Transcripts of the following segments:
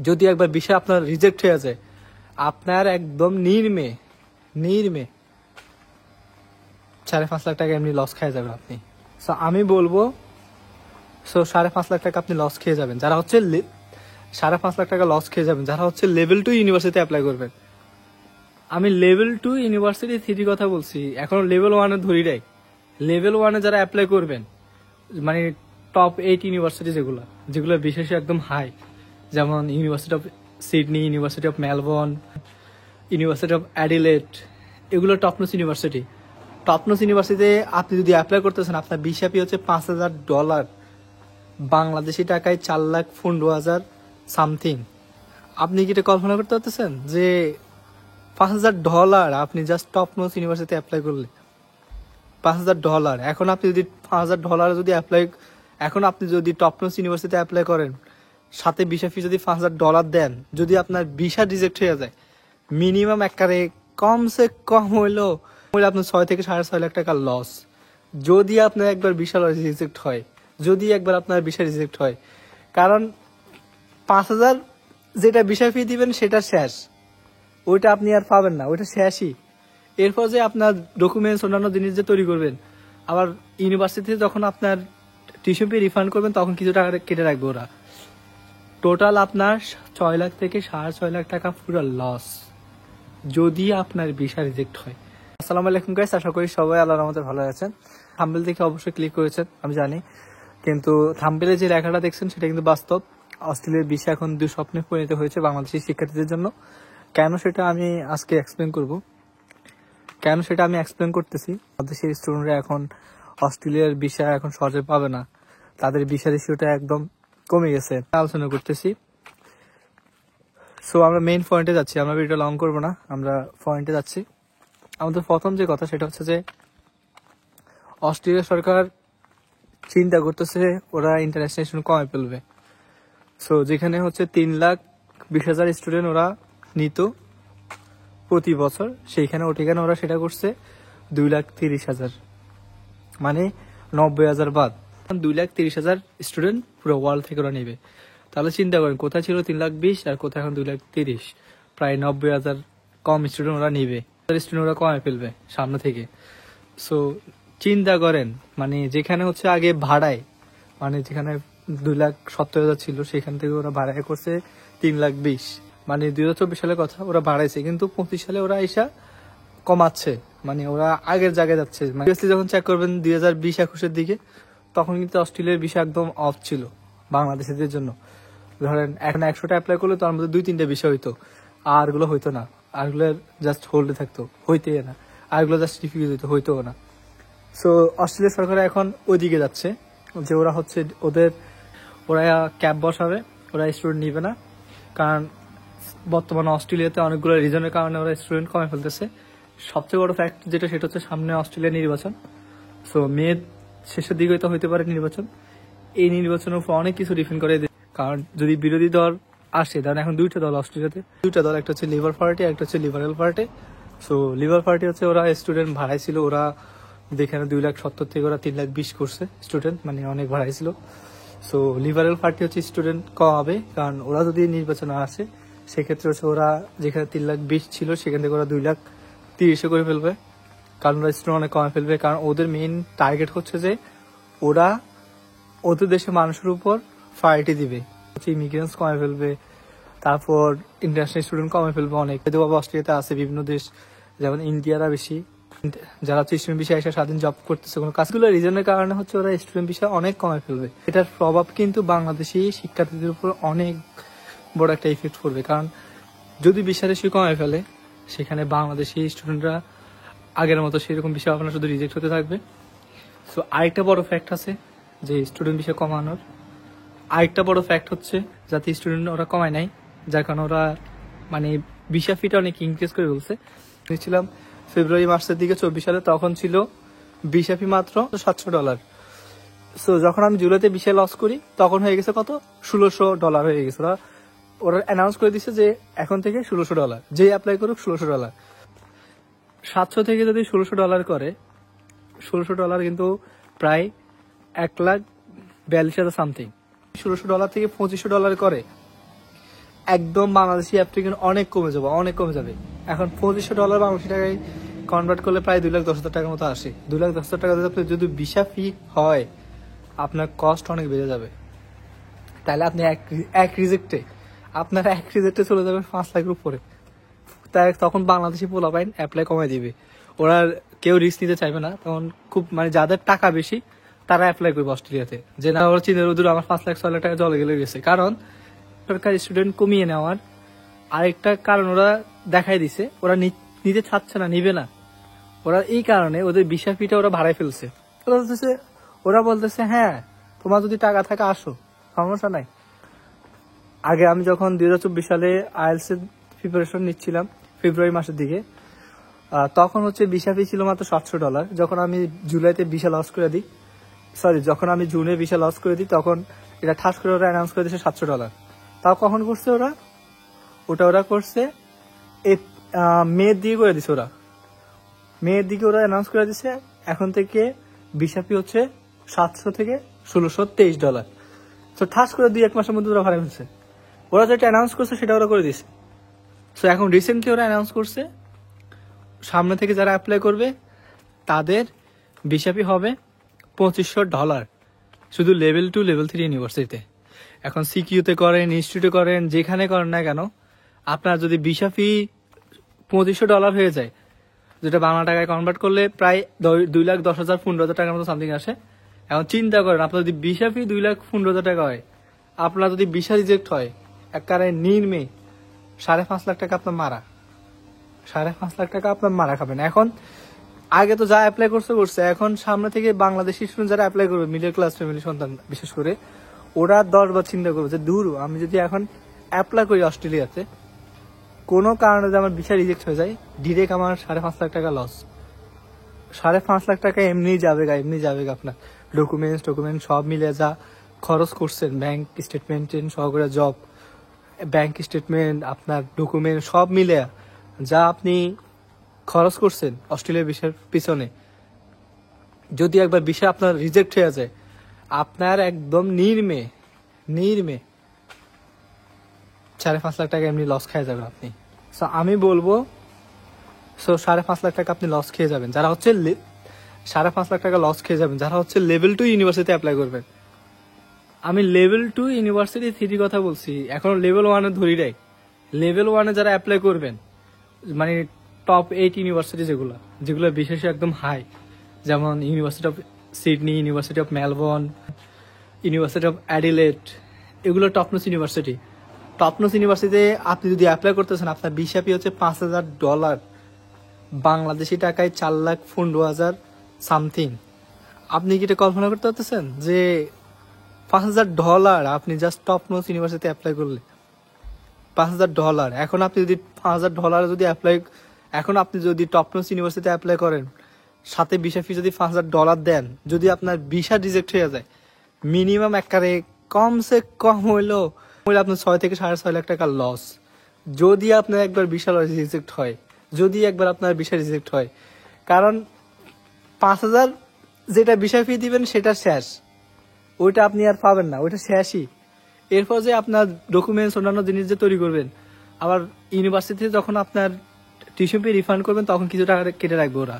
যদি একবার বিষয় আপনার রিজেক্ট হয়ে যায়, আপনার একদম নির্মে 5.5 লাখ টাকা এমনি লস খেয়ে যাবেন আপনি। সো আমি বলবো 5.5 লাখ টাকা আপনি লস খেয়ে যাবেন যারা হচ্ছে 5.5 লাখ টাকা লস খেয়ে যাবেন যারা হচ্ছে লেভেল 2 ইউনিভার্সিটি অ্যাপ্লাই করবেন। আমি লেভেল 2 ইউনিভার্সিটি 3 কথা বলছি, এখন লেভেল 1 এ ধরি নাই। লেভেল 1 এ যারা অ্যাপ্লাই করবেন, মানে টপ 8 ইউনিভার্সিটি যেগুলো বিশেষ একদম হাই, যেমন university of Sydney, university of Melbourne, university of Adelaide, এগুলো টপনোস ইউনিভার্সিটি। টপনোস ইউনিভার্সিটিতে আপনি যদি অ্যাপ্লাই করতেছেন, আপনার ভিসা ফি হচ্ছে $5,000, বাংলাদেশি টাকায় 4,15,000 সামথিং। আপনি কি এটা কল্পনা করতে পারতেছেন যে $5,000 আপনি জাস্ট টপনোস ইউনিভার্সিটিতে অ্যাপ্লাই করলে $5,000। এখন আপনি যদি $5,000 যদি এখন আপনি যদি টপনোস ইউনিভার্সিটিতে অ্যাপ্লাই করেন, সাথে ভিসা ফি যদি $5,000 দেন, যদি আপনার ভিসা রিজেক্ট হয়ে যায়, মিনিমাম একবারে কমসে কম হইলো আপনার 6 থেকে 6.5 লাখ টাকা লস। যদি আপনার একবার ভিসা রিজেক্ট হয়, কারণ 5,000 যেটা ভিসা ফি দিবেন সেটা শেষ, ওইটা আপনি আর পাবেন না, ওইটা শেষই। এরপর যে আপনার ডকুমেন্টস অন্যান্য জিনিস যে তৈরি করবেন, আবার ইউনিভার্সিটিতে যখন আপনার টিউশন ফি রিফান্ড করবেন তখন কিছু টাকা কেটে রাখবে ওরা। টোটাল আপনার 6 লাখ থেকে 6.5 লাখ টাকা পুরো লস যদি আপনার ভিসা রিজেক্ট হয়। আসসালামু আলাইকুম গাইস, আশা করি সবাই আল্লাহর রহমতে ভালো আছেন। থাম্বনেল দেখে অবশ্যই ক্লিক করেছেন আমি জানি, কিন্তু থাম্বনেলে যে লেখাটা দেখছেন সেটা কিন্তু বাস্তব। অস্ট্রেলিয়ার ভিসা এখন দুঃস্বপ্নে পরিণত হয়েছে বাংলাদেশি শিক্ষার্থীদের জন্য। কেন সেটা আমি আজকে এক্সপ্লেন করতেছি। বাংলাদেশের স্টুডেন্টরা এখন অস্ট্রেলিয়ার ভিসা এখন সহজে পাবে না, তাদের ভিসার ইস্যুটা একদম কমে গেছে, আলোচনা করতেছি। সো আমরা মেইন পয়েন্টে যাচ্ছি, আমরা ভিডিওটা লং করবো না, আমরা পয়েন্টে যাচ্ছি। আমাদের প্রথম যে কথা সেটা হচ্ছে যে অস্ট্রেলিয়া সরকার চিন্তা করতেছে ওরা ইন্টারন্যাশনাল স্টুডেন্ট কমে ফেলবে। সো যেখানে হচ্ছে 3,20,000 স্টুডেন্ট ওরা নিত প্রতি বছর, সেইখানে ওরা সেটা করছে 2,30,000, মানে 90,000 বাদ 2,30,000 স্টুডেন্ট পুরো ওয়ার্ল্ড থেকে ওরা নেবে। তাহলে চিন্তা করেন কোথায় ছিল 3,20,000 আর কোথায় এখন 2,30,000, প্রায় 90,000 কম স্টুডেন্ট ওরা নিবে, স্টুডেন্ট ওরা কমে ফেলবে সামনে থেকে। সো চিন্তা করেন, মানে যেখানে হচ্ছে আগে ভাড়ায়, মানে যেখানে 2,70,000 ছিল সেখান থেকে ওরা ভাড়ায় করছে 3,20,000, মানে 2024 সালের কথা ওরা বাড়াইছে, কিন্তু 25 সালে ওরা এসা কমাচ্ছে, মানে ওরা আগের জায়গায় যাচ্ছে। যখন চেক করবেন 2020-21 দিকে, তখন কিন্তু অস্ট্রেলিয়ার ভিসা একদম অফ ছিল বাংলাদেশিদের জন্য। ধরেন এখন 100টা অ্যাপ্লাই করলে তার মধ্যে 2-3টা ভিসা হইতো, আর গুলো হইতো না, আরগুলো জাস্ট হোল্ডে থাকতো, হইতেই না, আরগুলো জাস্ট রিফিউজ হইতো না। সো অস্ট্রেলিয়া সরকার এখন ওইদিকে যাচ্ছে যে ওরা ক্যাব বসাবে, ওরা স্টুডেন্ট নিবে না, কারণ বর্তমানে অস্ট্রেলিয়াতে অনেকগুলো রিজনের কারণে ওরা স্টুডেন্ট কমে ফেলতেছে। সবচেয়ে বড় ফ্যাক্ট যেটা, সেটা হচ্ছে সামনে অস্ট্রেলিয়া নির্বাচন। সো মে শেষের দিকে তো হইতে পারে নির্বাচন। এই নির্বাচনের উপর অনেক কিছু ডিপেন্ড করে, কারণ যদি বিরোধী দল আসে, কারণ এখন 2টা দল অস্ট্রেলিয়াতে, 2টা দল, একটা হচ্ছে লিবার পার্টি, একটা হচ্ছে লিবারেল পার্টি। সো লিবার পার্টি হচ্ছে ওরা স্টুডেন্ট ভাড়াই ছিল, ওরা যেখানে 2,70,000 থেকে ওরা 3,20,000 করছে স্টুডেন্ট, মানে অনেক ভাড়াই ছিল। সো লিবারেল পার্টি হচ্ছে স্টুডেন্ট কম হবে, কারণ ওরা যদি নির্বাচনে আসে সেক্ষেত্রে হচ্ছে ওরা যেখানে 3,20,000 ছিল সেখান থেকে ওরা 2,30,000 করে ফেলবে, কারণ ওরা স্টুডেন্ট অনেক কমে ফেলবে। কারণ ওদের মেইন টার্গেট হচ্ছে যে ওরা ওদের দেশের মানুষের উপর প্রায়োরিটি দিবে, হচ্ছে ইমিগ্রেন্টস কমে ফেলবে, তারপর ইন্টারন্যাশনাল স্টুডেন্ট কমে ফেলবে অনেক। অস্ট্রেলিয়াতে আছে বিভিন্ন দেশ, যেমন ইন্ডিয়ারা বেশি, যারা হচ্ছে স্টুডেন্ট বিষয়ে এসে স্বাধীন জব করতেছে কোনো কাজগুলো রিজনের কারণে হচ্ছে ওরা স্টুডেন্ট বিষয়ে অনেক কমে ফেলবে। এটার প্রভাব কিন্তু বাংলাদেশি শিক্ষার্থীদের উপর অনেক বড় একটা ইফেক্ট পড়বে, কারণ যদি বিষয় রেশিও কমে ফেলে সেখানে বাংলাদেশি স্টুডেন্টরা আগের মতো সেরকম বিষয় আপনার শুধু রিজেক্ট হতে থাকবে। সো আরেকটা বড় ফ্যাক্ট আছে যে স্টুডেন্ট বিষয় কমানোর, আরেকটা বড় ফ্যাক্ট হচ্ছে যাতে স্টুডেন্ট ওরা কমায় নাই, যার কারণে ওরা মানে ভিসা ফিটা অনেক ইনক্রিজ করে বলছে। দেখছিলাম ফেব্রুয়ারি মাসের দিকে 24 সালে, তখন ছিল ভিসা ফি মাত্র $700। সো যখন আমি জুলাইতে ভিসা লস করি তখন হয়ে গেছে কত, $1,600 হয়ে গেছে। ওরা অ্যানাউন্স করে দিচ্ছে যে এখন থেকে $1,600, যে অ্যাপ্লাই করুক $1,600। 700 থেকে যদি $1,600 করে, $1,600 কিন্তু প্রায় $1,42,000 সামথিং। $1,600 থেকে $2,500 করে, একদম বাংলাদেশি অ্যাপ্লিকেশন অনেক কমে যাবে। এখন $2500 বাংলাদেশি টাকায় কনভার্ট করলে প্রায় 2,10,000 টাকার মতো আসে। 2,10,000 টাকা যদি ভিসা ফি হয়, আপনার কস্ট অনেক বেড়ে যাবে। তাহলে আপনি এক রিজেক্টে চলে যাবেন 5 লাখের উপরে। তাই তখন বাংলাদেশি পোলাপাইন অ্যাপ্লাই কমাই দিবে। ওরা কেউ রিস্ক নিতে চাইবে না, তখন খুব মানে যাদের টাকা বেশি তারা অ্যাপ্লাই করবে অস্ট্রেলিয়াতে। যে না, ওরা চিন্তা দূর আমার 5 লাখ 6 লাখ টাকা জলে গেছে। কারণ সরকার স্টুডেন্ট কমিয়ে নেওয়ার আরেকটা কারণ ওরা দেখাই দিছে, ওরা নিতে চাচ্ছে না, নিবে না। ওরা এই কারণে ওদের ভিসা ফিটা ওরা ভাড়াই ফেলছে। ওরা বলতেছে হ্যাঁ, তোমার যদি টাকা থাকে আসো, সমস্যা নাই। আগে আমি যখন 2024 সালে আইএলটিএস এর প্রিপারেশন নিচ্ছিলাম ফেব্রুয়ারি মাসের দিকে, তখন হচ্ছে ভিসা ফি ছিল মাত্র $700। যখন আমি জুলাইতে ভিসা লস করে দিই, যখন আমি জুনে ভিসা লস করে দিই, তখন এটা ঠাস করে ওরা অ্যানাউন্স করে দিয়েছে $700। তাও কখন করছে ওরা করছে মেয়ের দিকে করে দিছে। মেয়ের দিকে ওরা অ্যানাউন্স করে দিছে এখন থেকে ভিসা ফি হচ্ছে $700 থেকে $1,623। তো ঠাস করে 2-1 মাসের মধ্যে ওরা ভাড়া ফেলছে। ওরা যেটা অ্যানাউন্স করছে সেটা ওরা করে দিছে। তো এখন রিসেন্টলি ওরা অ্যানাউন্স করছে সামনে থেকে যারা অ্যাপ্লাই করবে তাদের ভিসা ফি হবে $2,500, শুধু লেভেল 2 লেভেল 3 ইউনিভার্সিটিতে। এখন সিকিউতে করেন, ইনস্টিটিউটে করেন, যেখানে করেন না কেন, আপনার যদি ভিসা ফি $2,500 হয়ে যায়, যেটা বাংলা টাকায় কনভার্ট করলে প্রায় 2,10,000 15,000 টাকার মতো সামথিং আসে। এখন চিন্তা করেন, আপনার যদি ভিসা ফি 2,15,000 টাকা হয়, আপনার যদি ভিসা রিজেক্ট হয়, একবারে নির্মে 5.5 লাখ টাকা আপনার মারা, 5.5 লাখ টাকা আপনার মারা খাবেন। এখন আগে তো যা অ্যাপ্লাই করছে, এখন সামনে থেকে বাংলাদেশি স্টুডেন্ট যারা অ্যাপ্লাই করবে, মিডল ক্লাস ফ্যামিলি সন্তান বিশেষ করে, ওরা 10 বার চিন্তা করবে যে দূর, আমি যদি এখন অ্যাপ্লাই করি অস্ট্রেলিয়াতে, কোনো কারণে যদি আমার ভিসা রিজেক্ট হয়ে যায়, ডিরেক্ট আমার 5.5 লাখ টাকা লস। 5.5 লাখ টাকা এমনি যাবে আপনার ডকুমেন্ট সব মিলে যা খরচ করছেন, ব্যাংক স্টেটমেন্ট সহকারে জব, ব্যাংক স্টেটমেন্ট, আপনার ডকুমেন্ট সব মিলে যা আপনি খরচ করছেন অস্ট্রেলিয়ার ভিসার পিছনে, যদি একবার ভিসা আপনার রিজেক্ট হয়ে যায়, আপনার একদম নির্মে 5.5 লাখ টাকা এমনি লস খেয়ে যাবেন আপনি। সো আমি বলবো 5.5 লাখ টাকা আপনি লস খেয়ে যাবেন যারা হচ্ছে 5.5 লাখ টাকা লস খেয়ে যাবেন যারা হচ্ছে লেভেল 2 ইউনিভার্সিটি অ্যাপ্লাই করবেন। আমি লেভেল 2 ইউনিভার্সিটি 3 কথা বলছি, এখন লেভেল 1 এ ধরি নাই। লেভেল 1 এ যারা অ্যাপ্লাই করবেন, মানে টপ 8 ইউনিভার্সিটি যেগুলো বিশেষ একদম হাই, যেমন university of Sydney, university of Melbourne, university of Adelaide, এগুলো টপনোস ইউনিভার্সিটি। টপনোস ইউনিভার্সিটিতে আপনি যদি অ্যাপ্লাই করতেছেন, আপনার ভিসা ফি হচ্ছে $5,000, বাংলাদেশি টাকায় 4,15,000 সামথিং। আপনি কি এটা কল্পনা করতে পারতেছেন যে $5,000 আপনি জাস্ট টপনোস ইউনিভার্সিটিতে অ্যাপ্লাই করলে $5,000। এখন আপনি যদি $5,000 যদি টপনোস ইউনিভার্সিটিতে অ্যাপ্লাই করেন, সাথে ভিসা ফি যদি $5,000 দেন, যদি আপনার ভিসা রিজেক্ট হয়ে যায়, মিনিমাম একবারে কমসে কম হইলো আপনার 6 থেকে 6.5 লাখ টাকা লস। যদি আপনার একবার ভিসা রিজেক্ট হয়, কারণ 5,000 যেটা ভিসা ফি দিবেন সেটা শেষ, ওইটা আপনি আর পাবেন না, ওইটা শেষই। এরপর যে আপনার ডকুমেন্টস অন্যান্য জিনিস যে তৈরি করবেন, আবার ইউনিভার্সিটিতে যখন আপনার টিউশন ফি রিফান্ড করবেন তখন কিছু টাকা কেটে রাখবে ওরা।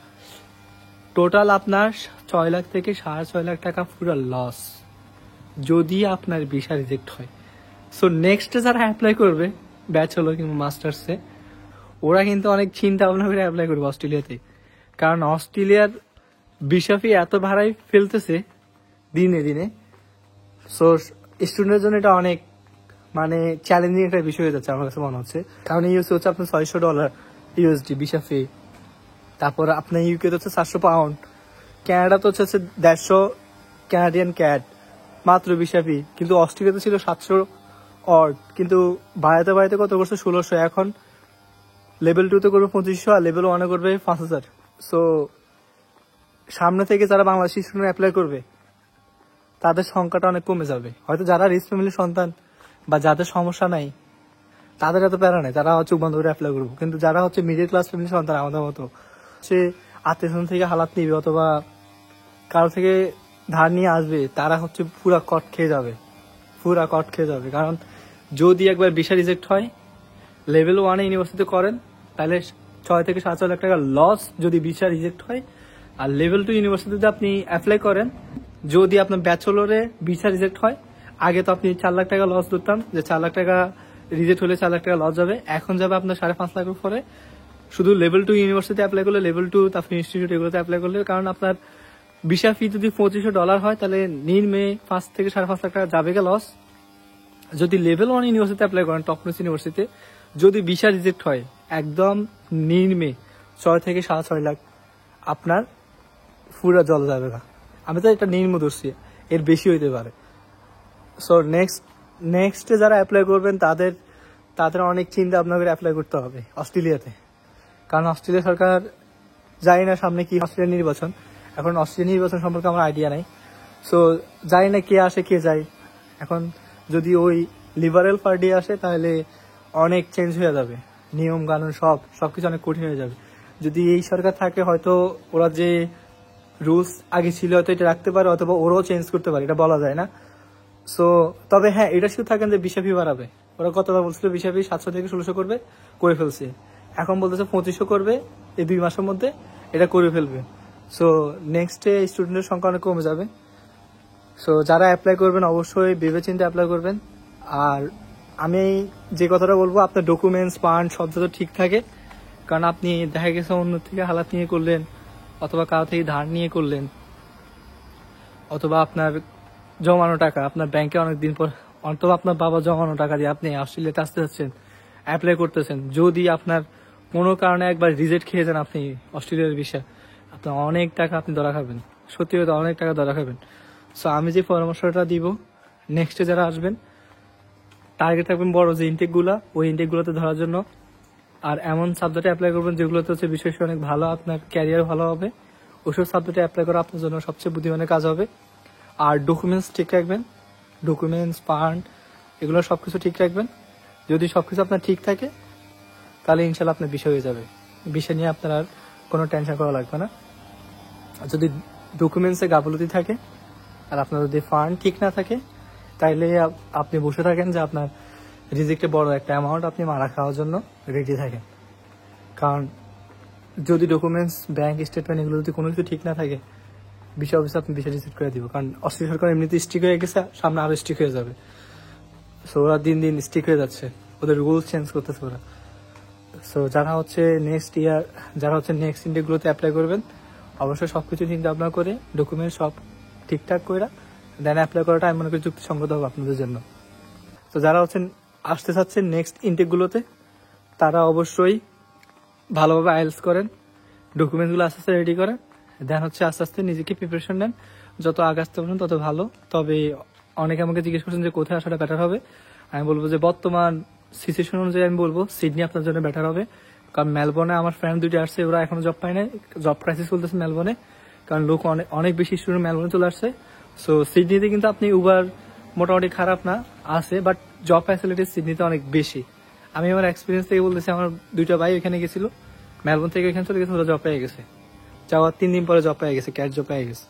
টোটাল আপনার 6 লাখ থেকে 6.5 লাখ টাকা পুরো লস যদি আপনার ভিসা রিজেক্ট হয়। সো নেক্সট যারা অ্যাপ্লাই করবে ব্যাচেলর কিংবা মাস্টার্সে, ওরা কিন্তু অনেক চিন্তা ভাবনা করে অ্যাপ্লাই করবে অস্ট্রেলিয়াতে, কারণ অস্ট্রেলিয়ার ভিসা ফি এত ভাড়াই ফেলতেছে দিনে দিনে। সো স্টুডেন্টের জন্য এটা অনেক মানে চ্যালেঞ্জিং একটা বিষয় হয়ে যাচ্ছে আমার কাছে মনে হচ্ছে। কারণ ইউএসএ হচ্ছে আপনার $600 ইউএসডি ভিসা ফি, তারপর আপনার ইউকে হচ্ছে £700, ক্যানাডা তো হচ্ছে 150 ক্যানাডিয়ান ক্যাট মাত্র ভিসা ফি, কিন্তু অস্ট্রেলিয়াতে ছিল 700 অড, কিন্তু বাড়াতে কত করছে 1600। এখন লেভেল 2 তে করবে 2500 আর লেভেল 1 এ করবে 5,000। সো সামনে থেকে যারা বাংলাদেশি স্টুডেন্ট অ্যাপ্লাই করবে তাদের সংখ্যাটা অনেক কমে যাবে। হয়তো যারা রিচ ফ্যামিলির সন্তান বা যাদের সমস্যা নাই তাদের এত প্যারা নেই, তারা চোখ বন্ধ করে অ্যাপ্লাই করবো। কিন্তু যারা হচ্ছে মিডল ক্লাস ফ্যামিলির সন্তান আমাদের মতো, সে আত্মীয় থেকে হালাত নিবে অথবা কারো থেকে ধার নিয়ে আসবে, তারা হচ্ছে পুরা কট খেয়ে যাবে। কারণ যদি একবার ভিসা রিজেক্ট হয়, লেভেল 1 ইউনিভার্সিটি করেন তাহলে 6 থেকে 7 লাখ টাকা লস যদি ভিসা রিজেক্ট হয়। আর লেভেল 2 ইউনিভার্সিটিতে আপনি অ্যাপ্লাই করেন, যদি আপনার ব্যাচেলরে ভিসা রিজেক্ট হয়, আগে তো আপনি 4 লাখ টাকা লস ধরতাম যে 4 লাখ টাকা রিজেক্ট হলে 4 লাখ টাকা লস যাবে, এখন যাবে আপনার 5.5 লাখ উপরে শুধু লেভেল 2 ইউনিভার্সিটি অ্যাপ্লাই করলে, লেভেল 2 তারপর ইনস্টিটিউট এগুলোতে অ্যাপ্লাই করলে। কারণ আপনার ভিসা ফি যদি $2500 হয় তাহলে নিম্নে 5 থেকে 5.5 লাখ টাকা যাবে লস। যদি লেভেল 1 ইউনিভার্সিটি অ্যাপ্লাই করেন, টপ নোস ইউনিভার্সিটি, যদি ভিসা রিজেক্ট হয় একদম নিম্নে 6 থেকে 6.5 লাখ আপনার পুরা জল যাবে না। আমি তো এটা নিম্ন ধরছি, এর বেশি হইতে পারে। সো নেক্সটে যারা অ্যাপ্লাই করবেন তাদের অনেক চিন্তা ভাবনা করে অ্যাপ্লাই করতে হবে অস্ট্রেলিয়াতে। কারণ অস্ট্রেলিয়া সরকার, জানি না সামনে কি অস্ট্রেলিয়া নির্বাচন, এখন অস্ট্রেলিয়া নির্বাচন সম্পর্কে আমার আইডিয়া নাই। সো জানি না কে আসে কে যায়। এখন যদি ওই লিবারেল পার্টি আসে তাহলে অনেক চেঞ্জ হয়ে যাবে, নিয়ম কানুন সবকিছু অনেক কঠিন হয়ে যাবে। যদি এই সরকার থাকে হয়তো ওরা যে রুলস আগে ছিল হয়তো এটা রাখতে পারে, অথবা ওরাও চেঞ্জ করতে পারে, এটা বলা যায় না। সো তবে হ্যাঁ, এটা শুধু থাকেন যে ভিসা ফি বাড়াবে। ওরা কতবার বলছিল ভিসা ফি 700 থেকে 1600 করবে, করে ফেলছে। এখন বলতেছে 2500 করবে এই 2 মাসের মধ্যে, এটা করে ফেলবে। সো নেক্সটে স্টুডেন্টের সংখ্যা অনেক কমে যাবে। সো যারা অ্যাপ্লাই করবেন অবশ্যই ভেবেচিন্তে অ্যাপ্লাই করবেন। আর আমি যে কথাটা বলবো, আপনার ডকুমেন্টস ফান্ড সব যাতে ঠিক থাকে। কারণ আপনি দেখা গেছে অন্য থেকে হালাত নিয়ে করলেন, অথবা কারো থেকে ধার নিয়ে করলেন, অথবা আপনার জমানো টাকা আপনার ব্যাংকে অনেকদিন পর, অথবা আপনার বাবা জমানো টাকা দিয়ে আপনি অস্ট্রেলিয়াতে আসতে যাচ্ছেন, অ্যাপ্লাই করতেছেন, যদি আপনার কোনো কারণে একবার রিজেক্ট খেয়ে যান আপনি অস্ট্রেলিয়ার ভিসা, আপনার অনেক টাকা আপনি ধরা খাবেন, সত্যি কথা অনেক টাকা ধরা খাবেন। সো আমি যে পরামর্শটা দিব, নেক্সটে যারা আসবেন টার্গেট থাকবেন বড় যে ইনটেকগুলো, ওই ইনটেকগুলোতে ধরার জন্য। আর এমন সাবজেক্টে অ্যাপ্লাই করবেন যেগুলোতে হচ্ছে বিষয় অনেক ভালো, আপনার ক্যারিয়ার ভালো হবে, ওইসব সাবজেক্টে অ্যাপ্লাই করা আপনার জন্য সবচেয়ে বুদ্ধিমানের কাজ হবে। আর ডকুমেন্টস ঠিক রাখবেন, ডকুমেন্টস ফান্ড এগুলো সবকিছু ঠিক রাখবেন। যদি সবকিছু আপনার ঠিক থাকে তাহলে ইনশাল্লাহ আপনার বিষয় হয়ে যাবে, বিষয় নিয়ে আপনার আর কোনো টেনশন করা লাগবে না। আর যদি ডকুমেন্টসে গাফলতি থাকে আর আপনার যদি ফান্ড ঠিক না থাকে তাইলে আপনি বসে থাকেন যে আপনার রিজেক্টে বড় একটা অ্যামাউন্ট আপনি মারা খাওয়ার জন্য রেডি থাকেন। কারণ যদি ডকুমেন্টস, ব্যাংক স্টেটমেন্ট এগুলো যদি কোনো কিছু ঠিক না থাকে, বিষয় অফিসে আপনি বিষয় রিজেক্ট করে দিব। কারণ অস্ট্রেলিয়া সরকার এমনিতে স্ট্রিক হয়ে গেছে, সামনে আরো স্ট্রিক হয়ে যাবে। সো ওরা দিন দিন স্ট্রিক হয়ে যাচ্ছে, ওদের রুলস চেঞ্জ করতেছে ওরা। সো যারা হচ্ছে নেক্সট ইন্ডেকগুলোতে অ্যাপ্লাই করবেন অবশ্যই সবকিছু চিন্তা ভাবনা করে ডকুমেন্ট সব ঠিকঠাক করে দেন অ্যাপ্লাই করাটা আমি মনে করি যুক্তিসঙ্গত হবে আপনাদের জন্য। তো যারা আসতে চাচ্ছেন নেক্সট ইনটেকগুলোতে তারা অবশ্যই ভালোভাবে আইএলটিএস করেন, ডকুমেন্টসগুলো আস্তে আস্তে রেডি করেন, দেন আস্তে আস্তে নিজেকে প্রিপারেশন নেন, যত আগে আসতে পারেন তত ভালো। তবে অনেকে আমাকে জিজ্ঞেস করছেন যে কোথায় আসাটা বেটার হবে, আমি বলবো যে বর্তমান সিচুয়েশন অনুযায়ী আমি বলবো সিডনি আপনার জন্য বেটার হবে। কারণ মেলবোর্নে আমার ফ্রেন্ড 2টি আসছে, ওরা এখনো জব পায় নাই, জব ক্রাইসিস চলতেছে মেলবোর্নে, কারণ লোক অনেক বেশি স্টুডেন্ট মেলবোর্নে চলে আসছে। সো সিডনিতে কিন্তু আপনি উবার মোটামুটি খারাপ না আছে, বাট জব ফ্যাসিলিটিস সিডনিতে অনেক বেশি। আমি আমার এক্সপিরিয়েন্স থেকে বলতেছি, আমার 2টা ভাই ওখানে গেছিল, মেলবোর্ন থেকে ওখানে চলে গেছে, ওরা জব পেয়ে গেছে, যাওয়ার 3 দিন পরে জব পেয়ে গেছে, ক্যাশ জব পেয়ে গেছে।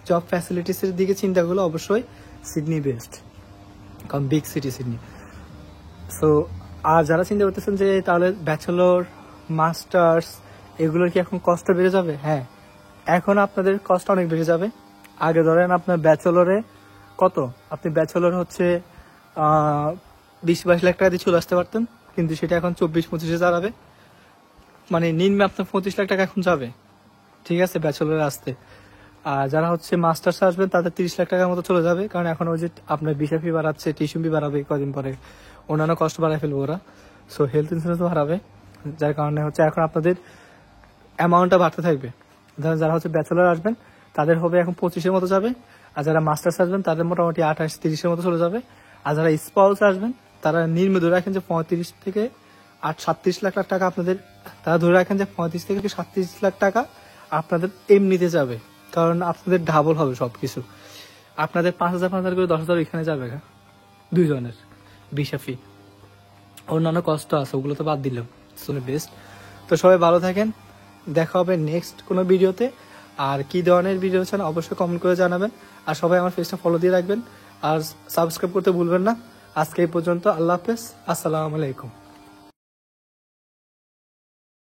জব ফ্যাসিলিটিস এর দিকে চিন্তা করলে অবশ্যই সিডনি বেস্ট, কারণ বিগ সিটি সিডনি। সো আর যারা চিন্তা করতেছেন যে তাহলে ব্যাচেলর, মাস্টার্স এগুলোর কি এখন কস্টটা বেড়ে যাবে, হ্যাঁ এখন আপনাদের কস্ট অনেক বেড়ে যাবে। আগে ধরেন আপনার ব্যাচেলরে কত, আপনি ব্যাচেলর হচ্ছে 20-22 লাখ টাকা দিয়ে চলে আসতে পারতেন, কিন্তু সেটা এখন 24-25-এ দাঁড়াবে, মানে নিম্নে আপনার 25 লাখ টাকা এখন যাবে, ঠিক আছে ব্যাচেলরে আসতে। আর যারা মাস্টার্স আসবেন তাদের 30 লাখ টাকার মতো চলে যাবে, কারণ এখন ওই যে আপনার ভিসা ফি বাড়াচ্ছে, টিউশন ফি বাড়াবে কদিন পরে, অন্যান্য কষ্ট বাড়ায় ফেলবো ওরা। সো হেলথ ইন্স্যুরেন্স বাড়াবে, যার কারণে এখন আপনাদের অ্যামাউন্টটা বাড়তে থাকবে। যারা ব্যাচেলর আসবেন তাদের হবে এখন 25-এর মতো যাবে, আর যারা মাস্টার্স আসবেন তাদের মোটামুটি 28-30-এর মতো চলে যাবে। আর যারা স্পাউস আসবেন তারা নিম্ন ধরে রাখেন যে 35 থেকে 37 লাখ টাকা আপনাদের, তারা ধরে রাখেন যে 35 থেকে 37 লাখ টাকা আপনাদের এমনিতে যাবে, কারণ আপনাদের ডাবল হবে সবকিছু, আপনাদের 5,000 করে 10,000 এখানে যাবে দুইজনের ভিসা ফি, অন্যান্য কষ্ট আছে ওগুলো তো বাদ দিলাম, বেস্ট। তো সবাই ভালো থাকেন, দেখা হবে নেক্সট কোনো ভিডিওতে। আর কি ধরনের ভিডিও চান অবশ্যই কমেন্ট করে জানাবেন, আর সবাই আমার পেজটা ফলো দিয়ে রাখবেন, আর সাবস্ক্রাইব করতে ভুলবেন না। আজকে এই পর্যন্ত। আল্লাহ হাফেজ, আসসালামু আলাইকুম।